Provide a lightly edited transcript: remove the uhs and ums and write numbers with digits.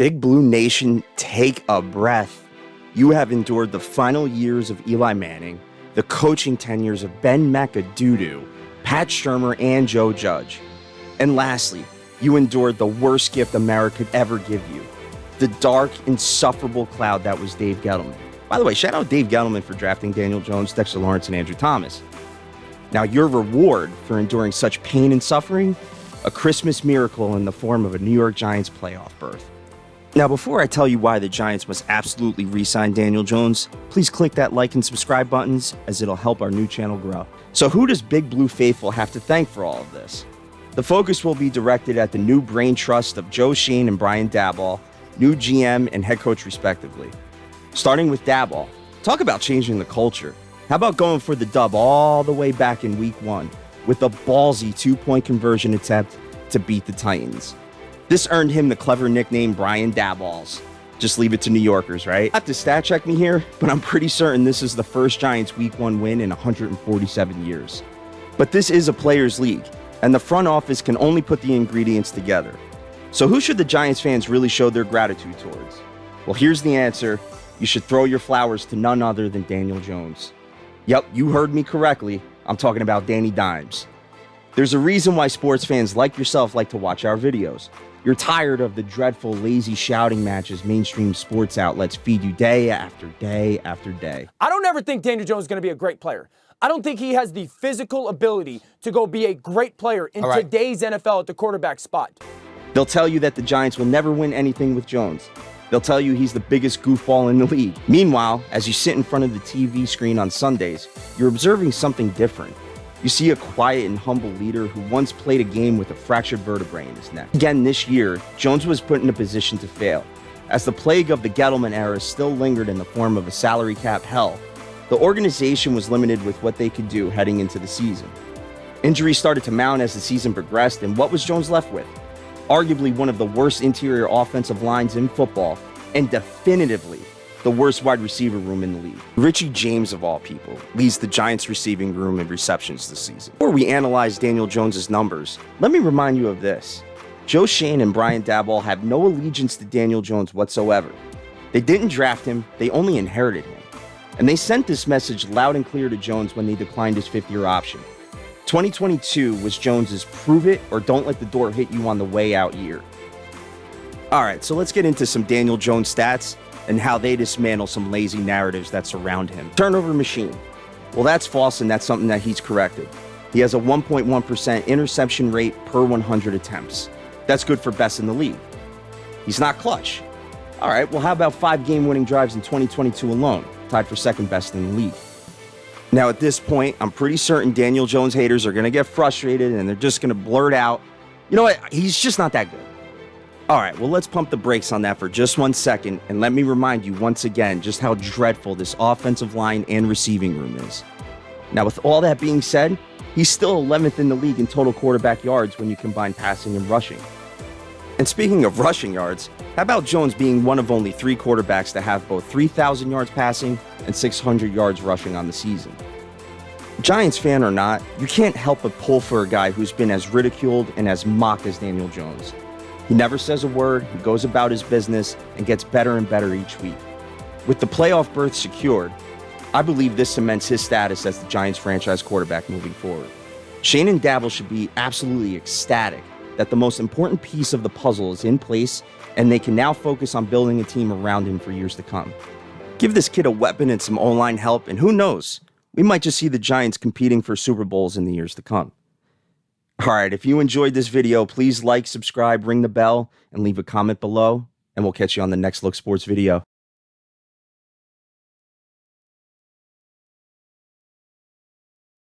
Big Blue Nation, take a breath. You have endured the final years of Eli Manning, the coaching tenures of Ben McAdoo, Pat Shurmur, and Joe Judge. And lastly, you endured the worst gift America could ever give you, the dark, insufferable cloud that was Dave Gettleman. By the way, shout out Dave Gettleman for drafting Daniel Jones, Dexter Lawrence, and Andrew Thomas. Now, your reward for enduring such pain and suffering, a Christmas miracle in the form of a New York Giants playoff berth. Now, before I tell you why the Giants must absolutely re-sign Daniel Jones, please click that like and subscribe buttons, as it'll help our new channel grow. So who does Big Blue Faithful have to thank for all of this? The focus will be directed at the new brain trust of Joe Schoen and Brian Daboll, new GM and head coach respectively. Starting with Daboll, talk about changing the culture. How about going for the dub all the way back in week 1 with a ballsy 2-point conversion attempt to beat the Titans? This earned him the clever nickname Brian Dabolls. Just leave it to New Yorkers, right? I have to stat check me here, but I'm pretty certain this is the first Giants week 1 win in 147 years. But this is a players' league, and the front office can only put the ingredients together. So who should the Giants fans really show their gratitude towards? Well, here's the answer. You should throw your flowers to none other than Daniel Jones. Yep, you heard me correctly. I'm talking about Danny Dimes. There's a reason why sports fans like yourself like to watch our videos. You're tired of the dreadful, lazy shouting matches mainstream sports outlets feed you day after day after day. I don't ever think Daniel Jones is going to be a great player. I don't think he has the physical ability to go be a great player in today's NFL at the quarterback spot. They'll tell you that the Giants will never win anything with Jones. They'll tell you he's the biggest goofball in the league. Meanwhile, as you sit in front of the TV screen on Sundays, you're observing something different. You see a quiet and humble leader who once played a game with a fractured vertebrae in his neck. Again this year, Jones was put in a position to fail. As the plague of the Gettleman era still lingered in the form of a salary cap hell, the organization was limited with what they could do heading into the season. Injuries started to mount as the season progressed, and what was Jones left with? Arguably one of the worst interior offensive lines in football, and definitively the worst wide receiver room in the league. Richie James, of all people, leads the Giants receiving room in receptions this season. Before we analyze Daniel Jones' numbers, let me remind you of this. Joe Schoen and Brian Daboll have no allegiance to Daniel Jones whatsoever. They didn't draft him, they only inherited him. And they sent this message loud and clear to Jones when they declined his 5th-year option. 2022 was Jones's prove it or don't let the door hit you on the way out year. All right, so let's get into some Daniel Jones stats and how they dismantle some lazy narratives that surround him. Turnover machine. Well, that's false, and that's something that he's corrected. He has a 1.1% interception rate per 100 attempts. That's good for best in the league. He's not clutch. All right, well, how about 5 game-winning drives in 2022 alone, tied for second best in the league? Now, at this point, I'm pretty certain Daniel Jones haters are going to get frustrated, and they're just going to blurt out, you know what, he's just not that good. All right, well, let's pump the brakes on that for just 1 second, and let me remind you once again just how dreadful this offensive line and receiving room is. Now, with all that being said, he's still 11th in the league in total quarterback yards when you combine passing and rushing. And speaking of rushing yards, how about Jones being one of only 3 quarterbacks to have both 3,000 yards passing and 600 yards rushing on the season? Giants fan or not, you can't help but pull for a guy who's been as ridiculed and as mocked as Daniel Jones. He never says a word, he goes about his business, and gets better and better each week. With the playoff berth secured, I believe this cements his status as the Giants franchise quarterback moving forward. Schoen and Daboll should be absolutely ecstatic that the most important piece of the puzzle is in place, and they can now focus on building a team around him for years to come. Give this kid a weapon and some O-line help, and who knows, we might just see the Giants competing for Super Bowls in the years to come. All right, if you enjoyed this video, please like, subscribe, ring the bell, and leave a comment below, and we'll catch you on the next Look Sports video.